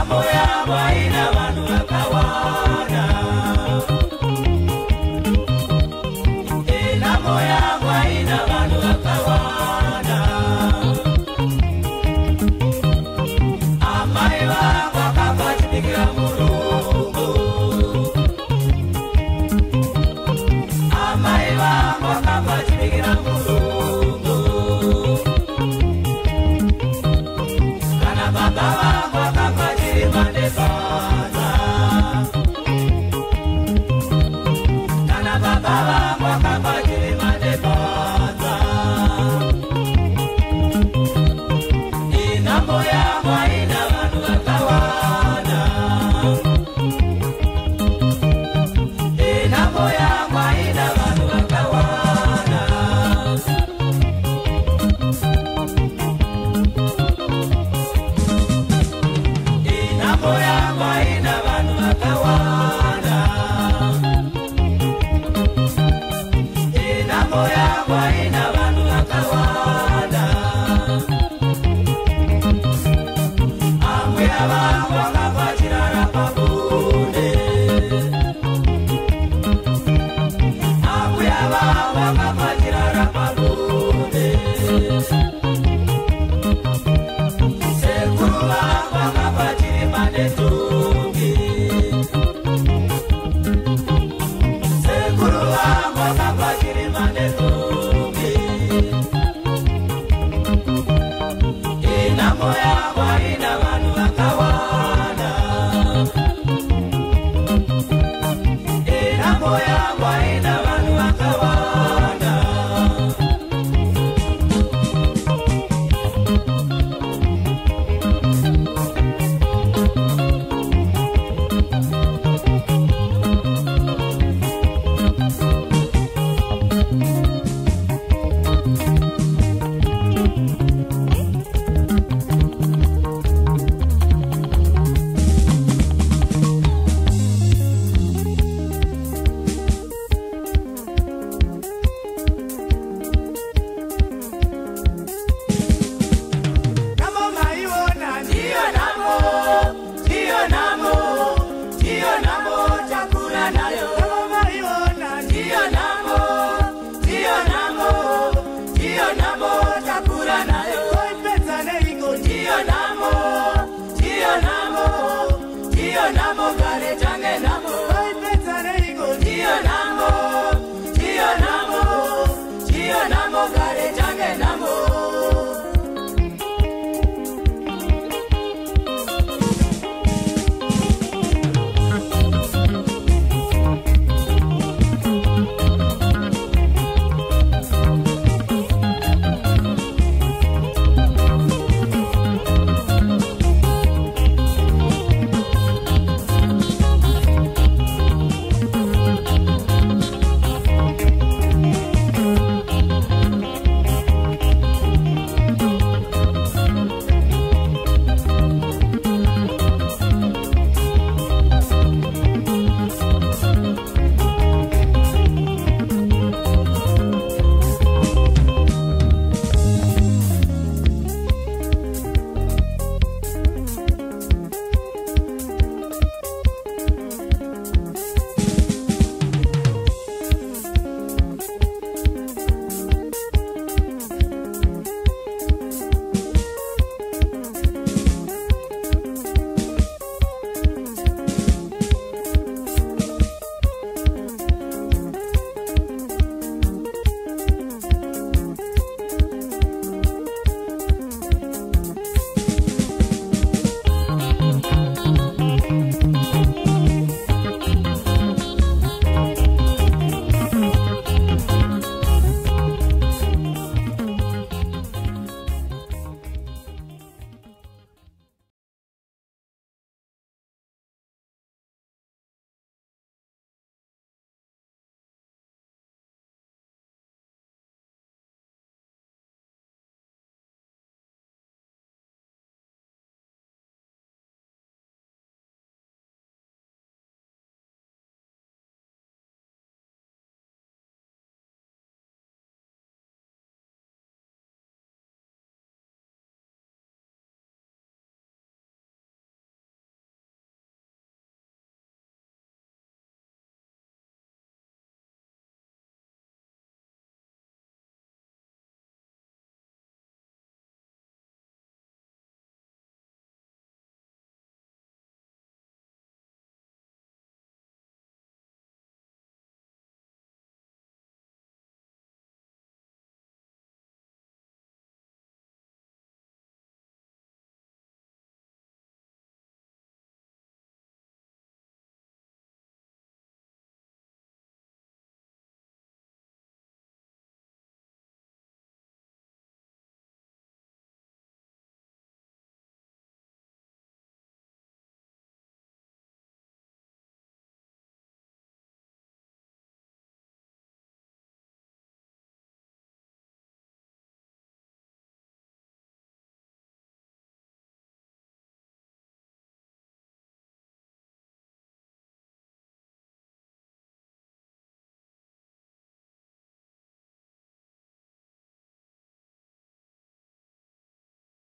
Inamo yangu haina vanhu vakawanda. Inamo yangu haina vanhu vakawanda. Amai vangu vakabatikira Mulungu. Amai vangu vakabatikira Mulungu. Kana baba vangu vakabatiri Mandebadza. Kana baba vangu vakabatiri Mandebadza. Inamo yangu haina vanhu vakawanda. Inamo yangu haina vanhu vakawanda. Inamo yangu haina vanhu vakawanda. Inamo yangu haina vanhu vakawanda. Ambuya vangu vakabatirana pabunde. Ambuya vangu vakabatirana pabunde. Sekuru vangu vakabatiri Mandetungi. Sekuru vangu vakabatiri Mandetungi. Inamo yangu haina vanhu vakawanda. Inamo yangu haina vanhu vakawanda. Namo maiona ndio namo, ndio namo, ndio namo chakula nayo. Namo maiona ndio namo, ndio namo, ndio namo chakula nayo. Pesa neiko ndio namo, ndio namo, ndio namo gare.